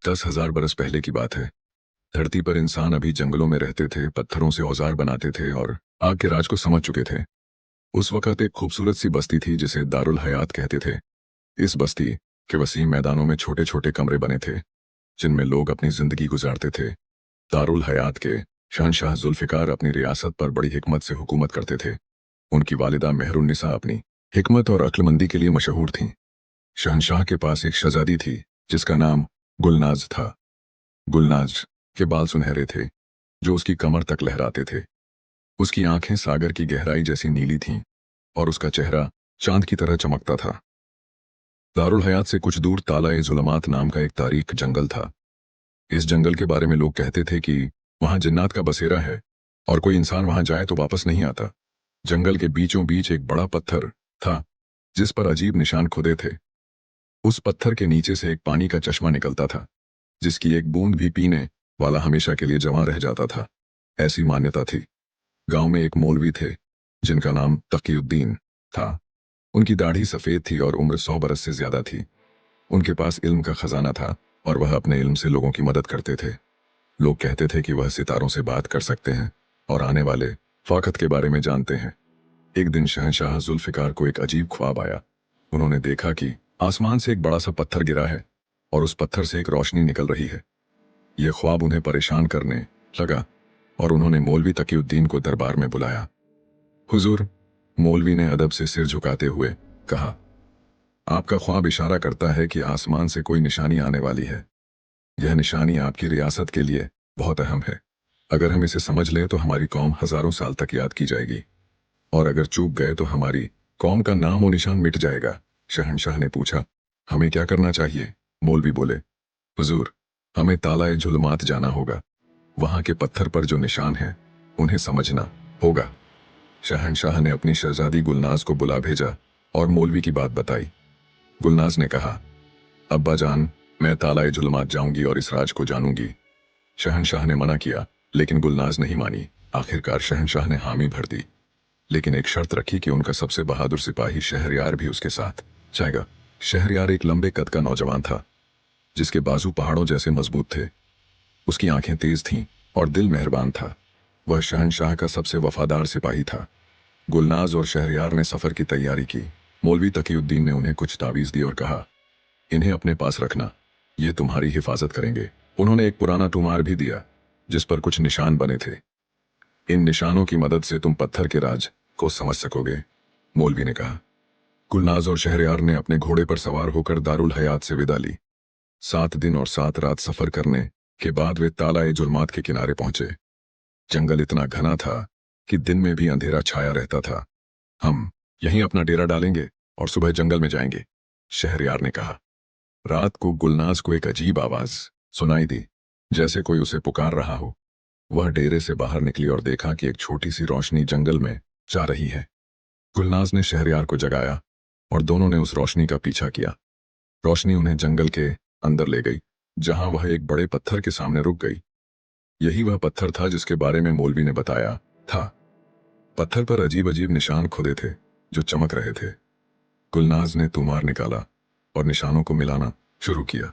10,000 बरस पहले की बात है। धरती पर इंसान अभी जंगलों में रहते थे, पत्थरों से औजार बनाते थे और आग के राज को समझ चुके थे। उस वक्त एक खूबसूरत सी बस्ती थी जिसे दारुल हयात कहते थे। इस बस्ती के वसीम मैदानों में छोटे छोटे कमरे बने थे, जिनमें लोग अपनी जिंदगी गुजारते थे। दारुल हयात के शहंशाह जुल्फिकार अपनी रियासत पर बड़ी हिकमत से हुकूमत करते थे। उनकी वालिदा मेहरुन्निसा अपनी हिकमत और अक्लमंदी के लिए मशहूर थीं। शहंशाह के पास एक शहजादी थी जिसका नाम गुलनाज था। गुलनाज के बाल सुनहरे थे, जो उसकी कमर तक लहराते थे। उसकी आंखें सागर की गहराई जैसी नीली थीं और उसका चेहरा चांद की तरह चमकता था। दारुल हयात से कुछ दूर ताला-ए-जुलमात नाम का एक तारीक जंगल था। इस जंगल के बारे में लोग कहते थे कि वहां जिन्नात का बसेरा है और कोई इंसान वहां जाए तो वापस नहीं आता। जंगल के बीचों बीच एक बड़ा पत्थर था जिस पर अजीब निशान खुदे थे। उस पत्थर के नीचे से एक पानी का चश्मा निकलता था, जिसकी एक बूंद भी पीने वाला हमेशा के लिए जवां रह जाता था। ऐसी मान्यता थी। गांव में एक मौलवी थे जिनका नाम तकीउद्दीन था। उनकी दाढ़ी सफेद थी और उम्र 100 बरस से ज्यादा थी। उनके पास इल्म का खजाना था और वह अपने इल्म से लोगों की मदद करते थे। लोग कहते थे कि वह सितारों से बात कर सकते हैं और आने वाले वक्त के बारे में जानते हैं। एक दिन शहंशाह जुल्फिकार को एक अजीब ख्वाब आया। उन्होंने देखा कि आसमान से एक बड़ा सा पत्थर गिरा है और उस पत्थर से एक रोशनी निकल रही है। यह ख्वाब उन्हें परेशान करने लगा और उन्होंने मौलवी तकीउद्दीन को दरबार में बुलाया। हुजूर, मौलवी ने अदब से सिर झुकाते हुए कहा, आपका ख्वाब इशारा करता है कि आसमान से कोई निशानी आने वाली है। यह निशानी आपकी रियासत के लिए बहुत अहम है। अगर हम इसे समझ लें तो हमारी कौम हजारों साल तक याद की जाएगी, और अगर चूक गए तो हमारी कौम का नाम और निशान मिट जाएगा। शहंशाह ने पूछा, हमें क्या करना चाहिए? मौलवी बोले, हुजूर, हमें ताला जुल्मात जाना होगा। वहां के पत्थर पर जो निशान है उन्हें समझना होगा। शहंशाह ने अपनी शहजादी गुलनाज को बुला भेजा और मौलवी की बात बताई। गुलनाज ने कहा, अब्बा जान, मैं ताला जुल्मात जाऊंगी और इस राज को जानूंगी। शहंशाह ने मना किया, लेकिन गुलनाज नहीं मानी। आखिरकार शहंशाह ने हामी भर दी, लेकिन एक शर्त रखी कि उनका सबसे बहादुर सिपाही शहरयार भी उसके साथ जाएगा। शहरयार एक लंबे कद का नौजवान था, जिसके बाजू पहाड़ों जैसे मजबूत थे। उसकी आंखें तेज थीं और दिल मेहरबान था। वह शहंशाह का सबसे वफादार सिपाही था। गुलनाज और शहरयार ने सफर की तैयारी की। मौलवी तकीउद्दीन ने उन्हें कुछ तावीज दी और कहा, इन्हें अपने पास रखना, ये तुम्हारी हिफाजत करेंगे। उन्होंने एक पुराना टुमार भी दिया जिस पर कुछ निशान बने थे। इन निशानों की मदद से तुम पत्थर के राज को समझ सकोगे, मौलवी ने कहा। गुलनाज और शहरयार ने अपने घोड़े पर सवार होकर दारुल हयात से विदा ली। 7 दिन और 7 रात सफर करने के बाद वे ताला जुल्मात के किनारे पहुंचे। जंगल इतना घना था कि दिन में भी अंधेरा छाया रहता था। हम यहीं अपना डेरा डालेंगे और सुबह जंगल में जाएंगे, शहरयार ने कहा। रात को गुलनाज को एक अजीब आवाज सुनाई दी, जैसे कोई उसे पुकार रहा हो। वह डेरे से बाहर निकली और देखा कि एक छोटी सी रोशनी जंगल में जा रही है। गुलनाज ने शहरयार को जगाया और दोनों ने उस रोशनी का पीछा किया। रोशनी उन्हें जंगल के अंदर ले गई, जहां वह एक बड़े पत्थर के सामने रुक गई। यही वह पत्थर था जिसके बारे में मौलवी ने बताया था। पत्थर पर अजीब अजीब निशान खुदे थे जो चमक रहे थे। गुलनाज ने तुमार निकाला और निशानों को मिलाना शुरू किया।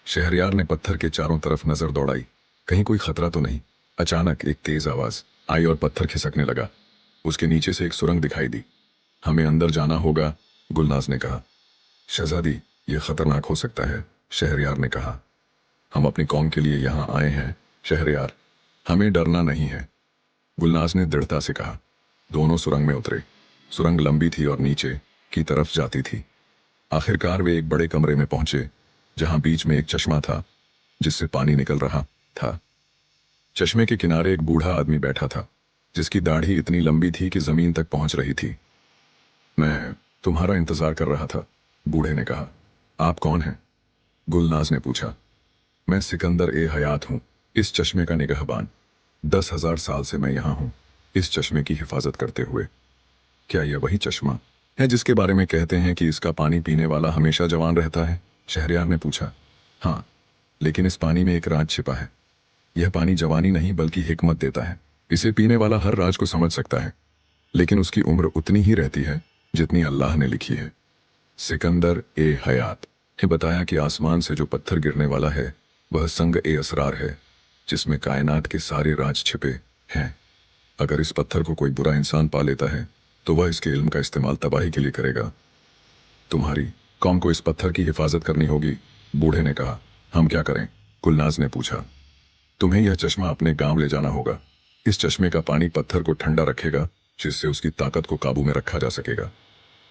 शहरयार ने पत्थर के चारों तरफ नजर दौड़ाई, कहीं कोई खतरा तो नहीं। अचानक एक तेज आवाज आई और पत्थर खिसकने लगा। उसके नीचे से एक सुरंग दिखाई दी। हमें अंदर जाना होगा, गुलनाज ने कहा। शहजादी, यह खतरनाक हो सकता है, शहरयार ने कहा। हम अपनी कौम के लिए यहाँ आए हैं, शहरयार, हमें डरना नहीं है, गुलनाज ने दृढ़ता से कहा। दोनों सुरंग में उतरे। सुरंग लंबी थी और नीचे की तरफ जाती थी। आखिरकार वे एक बड़े कमरे में पहुंचे, जहां बीच में एक चश्मा था जिससे पानी निकल रहा था। चश्मे के किनारे एक बूढ़ा आदमी बैठा था, जिसकी दाढ़ी इतनी लंबी थी कि जमीन तक पहुंच रही थी। मैं तुम्हारा इंतजार कर रहा था, बूढ़े ने कहा। आप कौन हैं? गुलनाज ने पूछा। मैं सिकंदर ए हयात हूं, इस चश्मे का निगहबान। 10,000 साल से मैं यहां हूं, इस चश्मे की हिफाजत करते हुए। क्या यह वही चश्मा है जिसके बारे में कहते हैं कि इसका पानी पीने वाला हमेशा जवान रहता है? शहरयार ने पूछा। हाँ, लेकिन इस पानी में एक राज छिपा है। यह पानी जवानी नहीं बल्कि हिकमत देता है। इसे पीने वाला हर राज को समझ सकता है, लेकिन उसकी उम्र उतनी ही रहती है जितनी अल्लाह ने लिखी है। सिकंदर ए हयात ने बताया कि आसमान से जो पत्थर गिरने वाला है वह संग ए असरार है जिसमें कायनात के सारे राज छिपे हैं। अगर इस पत्थर को कोई बुरा इंसान पा लेता है तो वह इसके इल्म का इस्तेमाल तबाही के लिए करेगा। तुम्हारी कौम को इस पत्थर की हिफाजत करनी होगी, बूढ़े ने कहा। हम क्या करें? गुलनाज ने पूछा। तुम्हें यह चश्मा अपने गांव ले जाना होगा। इस चश्मे का पानी पत्थर को ठंडा रखेगा, जिससे उसकी ताकत को काबू में रखा जा सकेगा।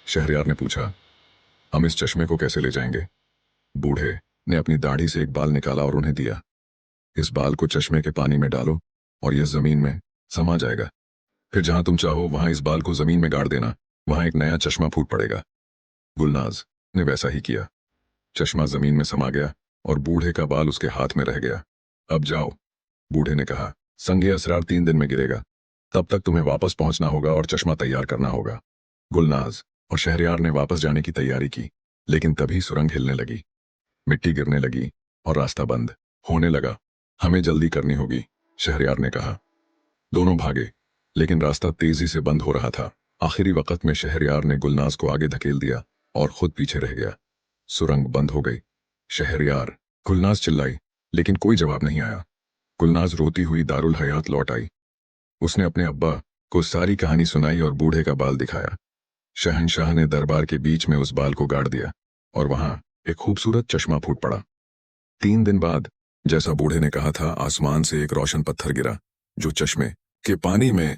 शहरयार ने पूछा, हम इस चश्मे को कैसे ले जाएंगे? बूढ़े ने अपनी दाढ़ी से एक बाल निकाला और उन्हें दिया। इस बाल को चश्मे के पानी में डालो और यह जमीन में समा जाएगा। फिर जहां तुम चाहो वहां इस बाल को जमीन में गाड़ देना, वहां एक नया चश्मा फूट पड़ेगा। गुलनाज ने वैसा ही किया। चश्मा जमीन में समा गया और बूढ़े का बाल उसके हाथ में रह गया। अब जाओ, बूढ़े ने कहा। संगे असरार 3 दिन में गिरेगा। तब तक तुम्हें वापस पहुंचना होगा और चश्मा तैयार करना होगा। गुलनाज और शहरयार ने वापस जाने की तैयारी की, लेकिन तभी सुरंग हिलने लगी, मिट्टी गिरने लगी और रास्ता बंद होने लगा। हमें जल्दी करनी होगी, शहरयार ने कहा। दोनों भागे, लेकिन रास्ता तेजी से बंद हो रहा था। आखिरी वक्त में शहरयार ने गुलनाज को आगे धकेल दिया और खुद पीछे रह गया। सुरंग बंद हो गई। शहरयार, गुलनाज चिल्लाई, लेकिन कोई जवाब नहीं आया। गुलनाज रोती हुई दारुल हयात लौट आई। उसने अपने अब्बा को सारी कहानी सुनाई और बूढ़े का बाल दिखाया। शहंशाह ने दरबार के बीच में उस बाल को गाड़ दिया और वहां एक खूबसूरत चश्मा फूट पड़ा। 3 दिन बाद, जैसा बूढ़े ने कहा था, आसमान से एक रोशन पत्थर गिरा, जो चश्मे के पानी में